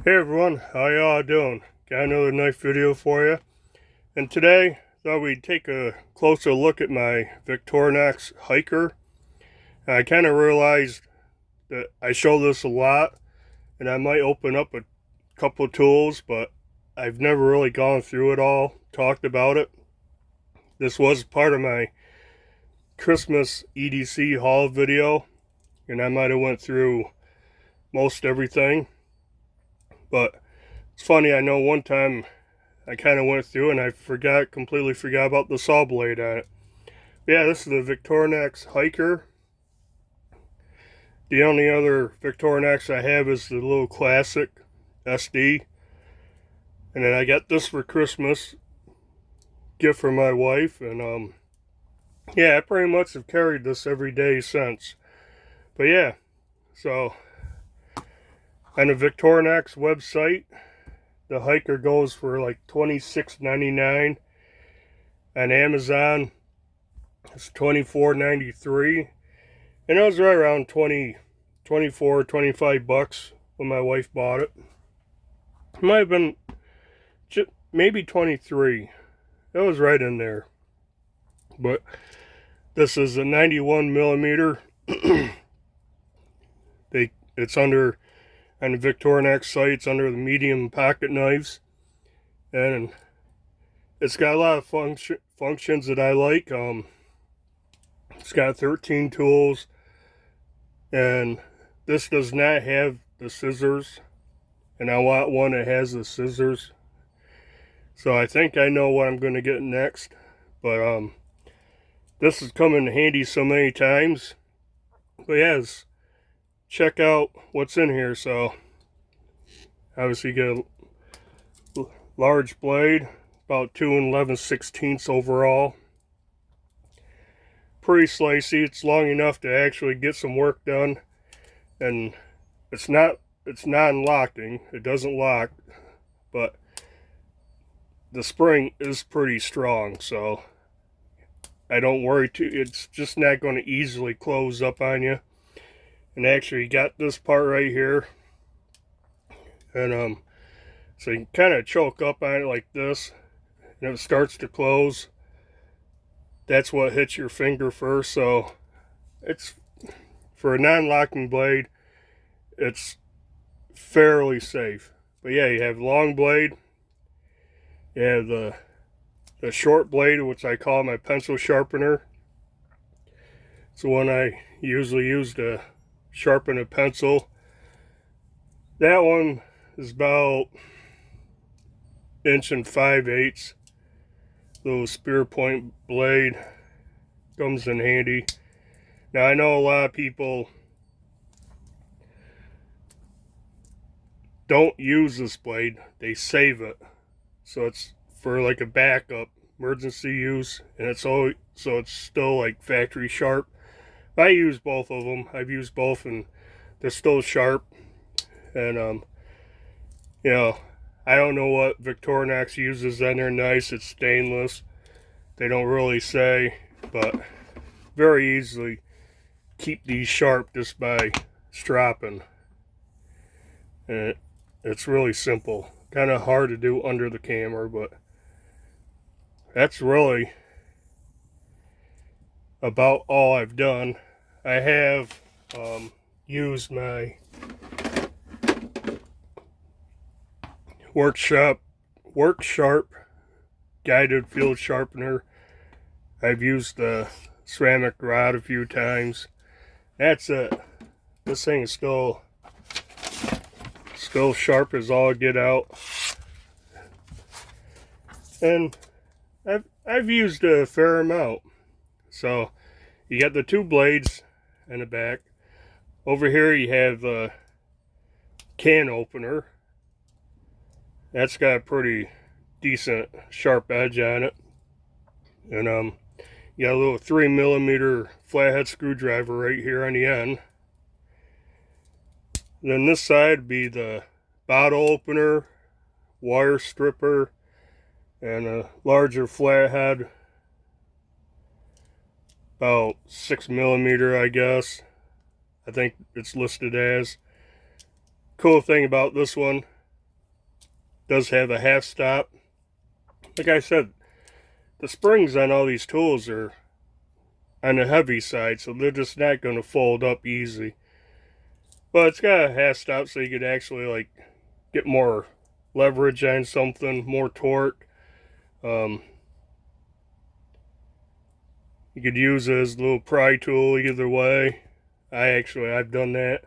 Hey everyone, how y'all doing? Got another nice video for you. And today, I thought we'd take a closer look at my Victorinox Hiker. I kind of realized that I show this a lot, and I might open up a couple of tools, but I've never really gone through it all, talked about it. This was part of my Christmas EDC haul video, and I might have went through most everything. But it's funny, I know one time I kind of went through and I completely forgot about the saw blade on it. But yeah, this is the Victorinox Hiker. The only other Victorinox I have is the little classic SD. And then I got this for Christmas, gift for my wife. And yeah, I pretty much have carried this every day since. But yeah, so on the Victorinox website, the Hiker goes for like $26.99. On Amazon, it's $24.93. And it was right around 24, 25 bucks when my wife bought it. It might have been maybe 23. It was right in there. But this is a 91 millimeter. It's under, on the Victorinox site, it's under the medium pocket knives. And it's got a lot of functions that I like. It's got 13 tools. And this does not have the scissors. And I want one that has the scissors. So I think I know what I'm going to get next. But this has come in handy so many times. But yes, check out what's in here. So obviously you get a large blade, about 2 11/16 overall. Pretty slicey. It's long enough to actually get some work done, and it's non-locking. It doesn't lock, but the spring is pretty strong, so I don't worry too. It's just not going to easily close up on you. And actually, you got this part right here, and so you kind of choke up on it like this, and if it starts to close, that's what hits your finger first. So it's, for a non-locking blade, it's fairly safe. But yeah, you have long blade, you have the short blade, which I call my pencil sharpener. It's the one I usually use to sharpen a pencil. That one is about 1 5/8. Little spear point blade, comes in handy. Now I know a lot of people don't use this blade, they save it, so it's for like a backup emergency use, and it's always, so it's still like factory sharp. I use both of them. I've used both and they're still sharp. And you know, I don't know what Victorinox uses on their knives. It's stainless. They don't really say, but very easily keep these sharp just by stropping. And it's really simple. Kind of hard to do under the camera, but that's really about all I've done. I have used my Work Sharp guided field sharpener. I've used the ceramic rod a few times. That's it. This thing is still sharp as all get out. And I've used a fair amount. So you got the two blades in the back. Over here you have a can opener. That's got a pretty decent sharp edge on it. And you got a little 3 millimeter flathead screwdriver right here on the end. Then this side would be the bottle opener, wire stripper, and a larger flathead, about 6 millimeter, I guess. I think it's listed as. Cool thing about this one, does have a half stop. Like I said, the springs on all these tools are on the heavy side, so they're just not going to fold up easy. But it's got a half stop, so you could actually like get more leverage on something, more torque. You could use it as a little pry tool either way. I've done that.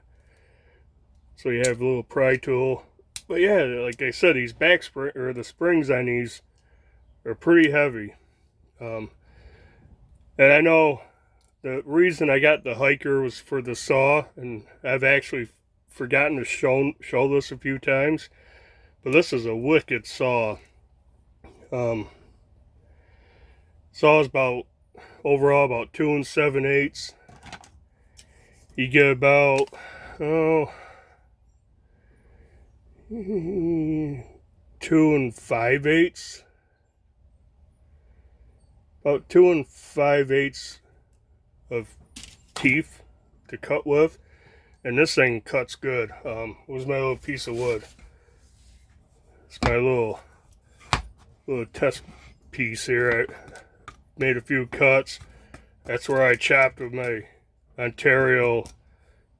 So you have a little pry tool. But yeah, like I said, these back spring or the springs on these are pretty heavy. And I know the reason I got the Hiker was for the saw, and I've actually forgotten to show this a few times. But this is a wicked saw. Saw is overall about 2 7/8. You get about 2 5/8. About 2 5/8 of teeth to cut with, and this thing cuts good. Where's my little piece of wood? It's my little test piece here. I made a few cuts. That's where I chopped with my Ontario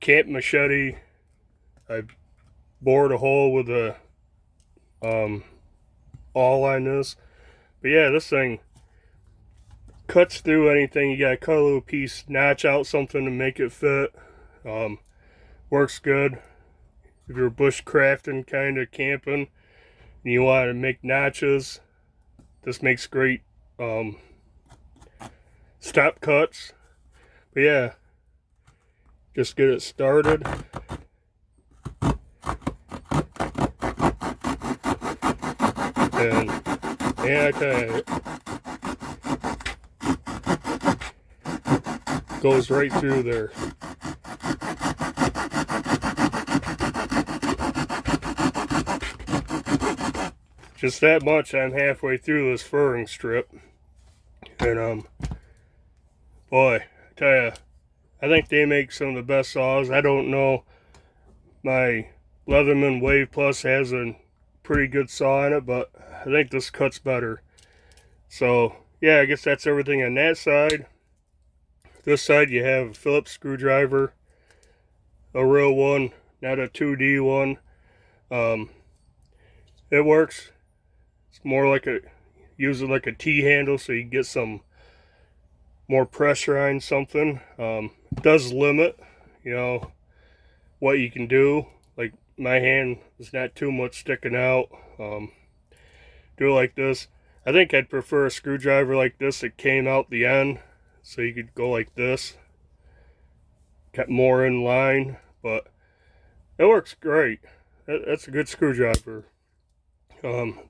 camp machete. I bored a hole with a awl on this. But yeah, this thing cuts through anything. You gotta cut a little piece, notch out something to make it fit. Works good if you're bushcrafting, kind of camping, and you want to make notches. This makes great stop cuts. But yeah, just get it started. And yeah, I tell you, it goes right through there. Just that much, I'm halfway through this furring strip. And boy, I tell you, I think they make some of the best saws. I don't know, my Leatherman Wave Plus has a pretty good saw in it, but I think this cuts better. So yeah, I guess that's everything on that side. This side you have a Phillips screwdriver, a real one, not a 2D one. It works. It's more like use it like a T-handle, so you get some more pressure on something. It does limit, what you can do. Like my hand is not too much sticking out. Do it like this. I think I'd prefer a screwdriver like this that came out the end, so you could go like this, kept more in line. But it works great. That's a good screwdriver.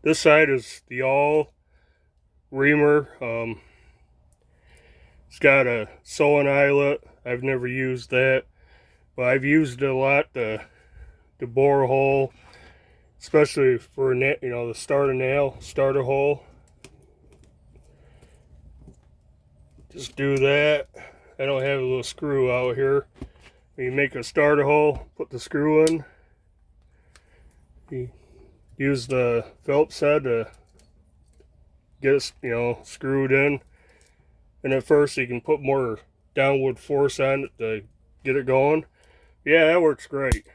This side is the all reamer. It's got a sewing eyelet. I've never used that, but I've used it a lot to bore a hole, especially for the starter hole. Just do that. I don't have a little screw out here. When you make a starter hole, put the screw in. You use the Phillips head to get it, screwed in. And at first you can put more downward force on it to get it going. Yeah, that works great.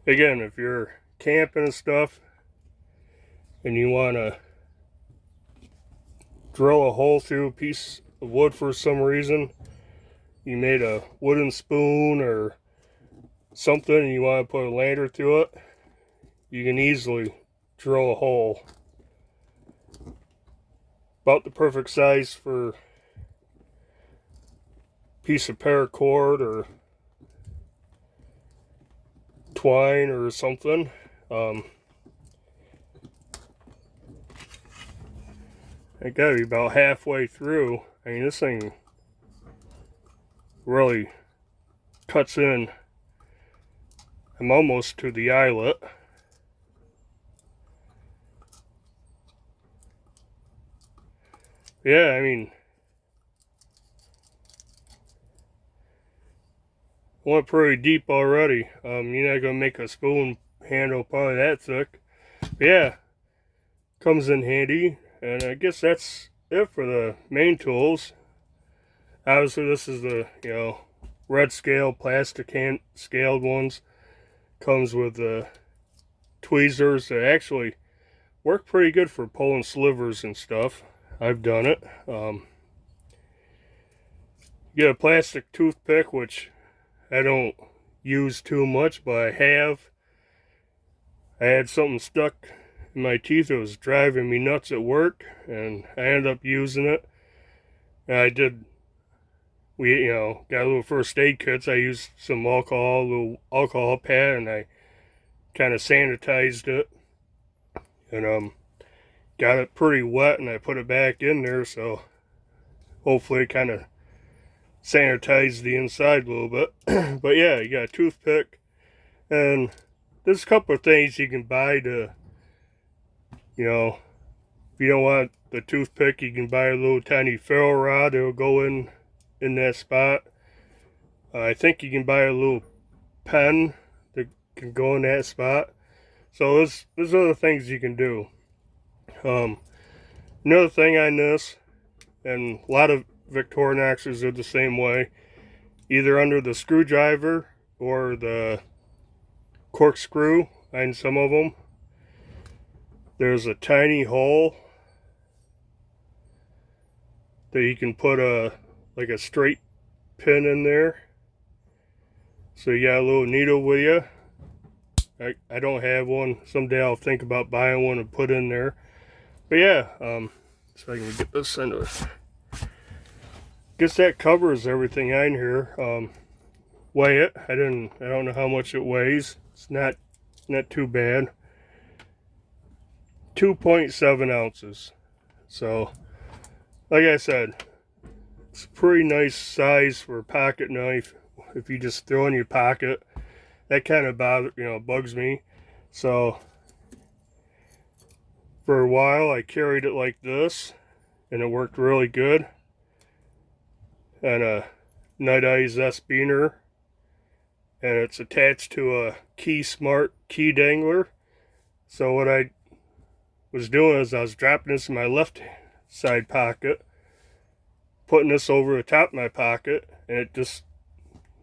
Again, if you're camping and stuff and you want to drill a hole through a piece of wood for some reason, you made a wooden spoon or something and you want to put a lantern through it, you can easily drill a hole about the perfect size for a piece of paracord or twine or something. I gotta be about halfway through. I mean, this thing really cuts in. I'm almost to the eyelet. Yeah, I mean, went pretty deep already. You're not gonna make a spoon handle probably that thick. But yeah, comes in handy, and I guess that's it for the main tools. Obviously this is the, you know, red scale plastic hand scaled ones. Comes with the tweezers that actually work pretty good for pulling slivers and stuff. I've done it. Get a plastic toothpick, which I don't use too much, but I have. I had something stuck in my teeth. It was driving me nuts at work, and I ended up using it. And we, you know, got a little first aid kits. I used some alcohol, a little alcohol pad, and I kind of sanitized it. And got it pretty wet, and I put it back in there, so hopefully it kind of sanitized the inside a little bit. But yeah, you got a toothpick, and there's a couple of things you can buy to, you know, if you don't want the toothpick, you can buy a little tiny ferro rod. It'll go in that spot. I think you can buy a little pen that can go in that spot. So there's other things you can do. Another thing on this, and a lot of Victorinoxes are the same way, either under the screwdriver or the corkscrew on some of them, there's a tiny hole that you can put like a straight pin in there. So you got a little needle with you. I don't have one. Someday I'll think about buying one and put in there. But yeah, so I can get this into it. Guess that covers everything on here. Weigh it. I don't know how much it weighs. It's not too bad. 2.7 ounces. So, like I said, it's a pretty nice size for a pocket knife. If you just throw in your pocket, that kind of bugs me. So for a while I carried it like this, and it worked really good. And a Night Eyes S-Beaner, and it's attached to a Key Smart key dangler. So what I was doing is I was dropping this in my left side pocket, putting this over the top of my pocket, and it just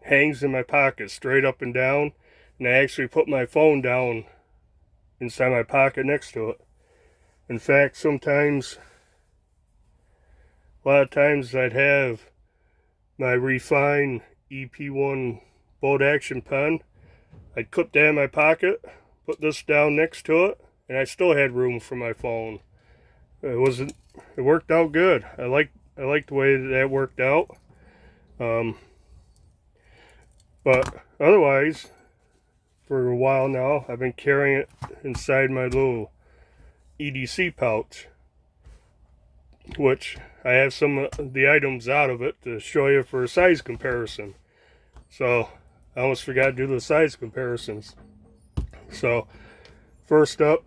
hangs in my pocket straight up and down. And I actually put my phone down inside my pocket next to it. In fact, a lot of times I'd have my Refine EP1 bolt action pen. I'd clip that in my pocket, put this down next to it, and I still had room for my phone. It worked out good. I liked the way that worked out. But otherwise, for a while now, I've been carrying it inside my little EDC pouch, which I have some of the items out of it to show you for a size comparison. So I almost forgot to do the size comparisons. So first up,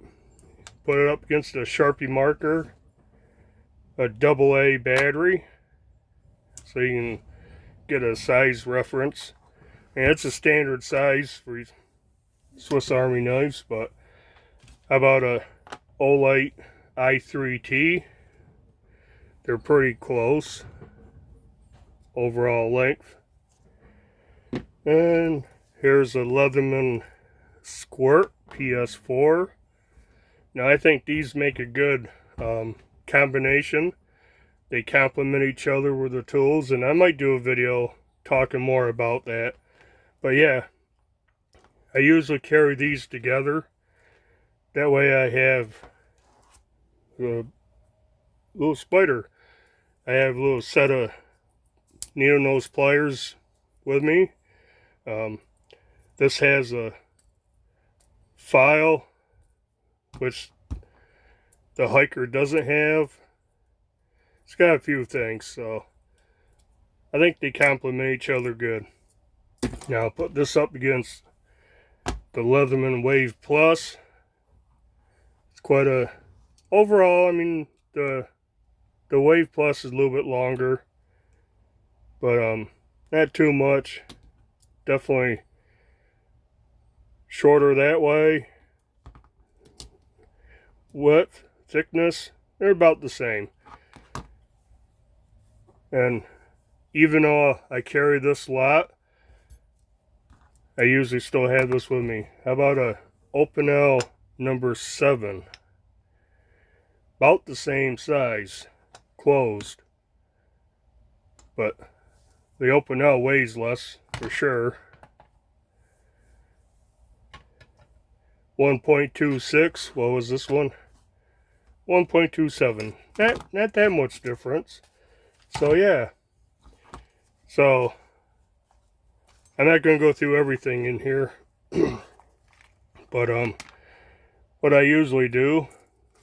put it up against a Sharpie marker, a AA battery, so you can get a size reference. And it's a standard size for Swiss Army knives, but how about a Olight i3T? They're pretty close overall length. And here's a Leatherman Squirt PS4. Now I think these make a good combination. They complement each other with the tools, and I might do a video talking more about that. But yeah, I usually carry these together. That way I have a little spider. I have a little set of needle nose pliers with me. This has a file, which the Hiker doesn't have. It's got a few things, so I think they complement each other good. Now I'll put this up against the Leatherman Wave Plus. It's quite a, overall, I mean, the Wave Plus is a little bit longer, but not too much. Definitely shorter that way. Width, thickness, they're about the same. And even though I carry this lot, I usually still have this with me. How about a Opinel number 7? About the same size, closed. But the Opinel weighs less, for sure. 1.26, what was this one? 1.27. Not that much difference. So yeah. So I'm not going to go through everything in here. But what I usually do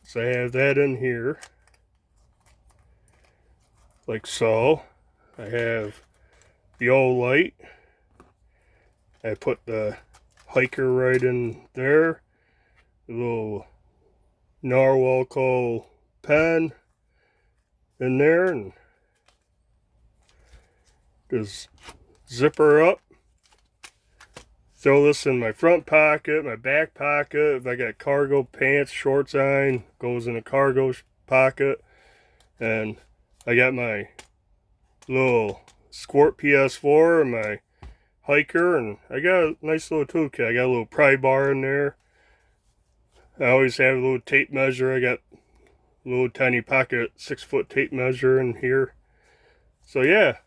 is I have that in here. Like so. I have the old light. I put the hiker right in there. The little Narwhal pen in there, and just zip her up. Throw this in my front pocket, my back pocket. If I got cargo pants, shorts on, goes in a cargo pocket. And I got my little Squirt PS4 and my hiker, and I got a nice little toolkit. I got a little pry bar in there. I always have a little tape measure. I got a little tiny pocket 6-foot tape measure in here. So yeah,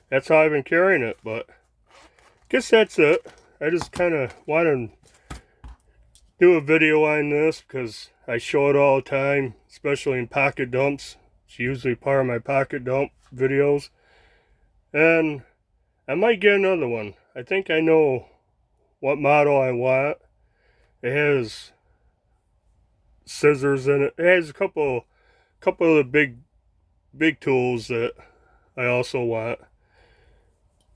that's how I've been carrying it. But I guess that's it. I just kind of want to do a video on this because I show it all the time, especially in pocket dumps. It's usually part of my pocket dump videos. And I might get another one. I think I know what model I want. It has scissors in it. It has a couple of the big tools that I also want.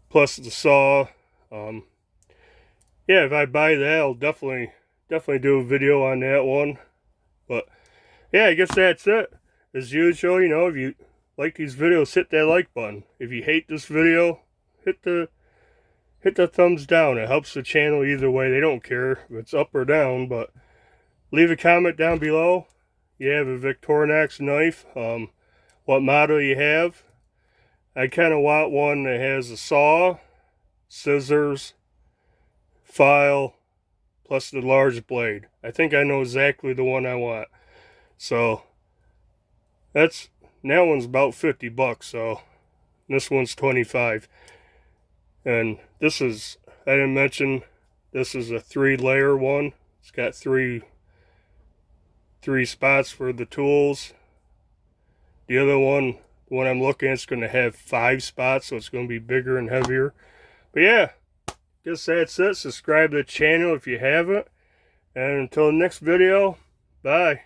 Plus the saw. Yeah, if I buy that, I'll definitely do a video on that one. But yeah, I guess that's it. As usual, you know, if you like these videos, hit that like button. If you hate this video, hit the thumbs down. It helps the channel either way. They don't care if it's up or down. But leave a comment down below. You have a Victorinox knife. What model you have. I kind of want one that has a saw, scissors, file, plus the large blade. I think I know exactly the one I want. So that one's about $50. So this one's $25. And this is, I didn't mention, this is a 3-layer one. It's got three spots for the tools. The other one, the one I'm looking at, is going to have 5 spots, so it's going to be bigger and heavier. But yeah, guess that's it. Subscribe to the channel if you haven't. And until the next video, bye.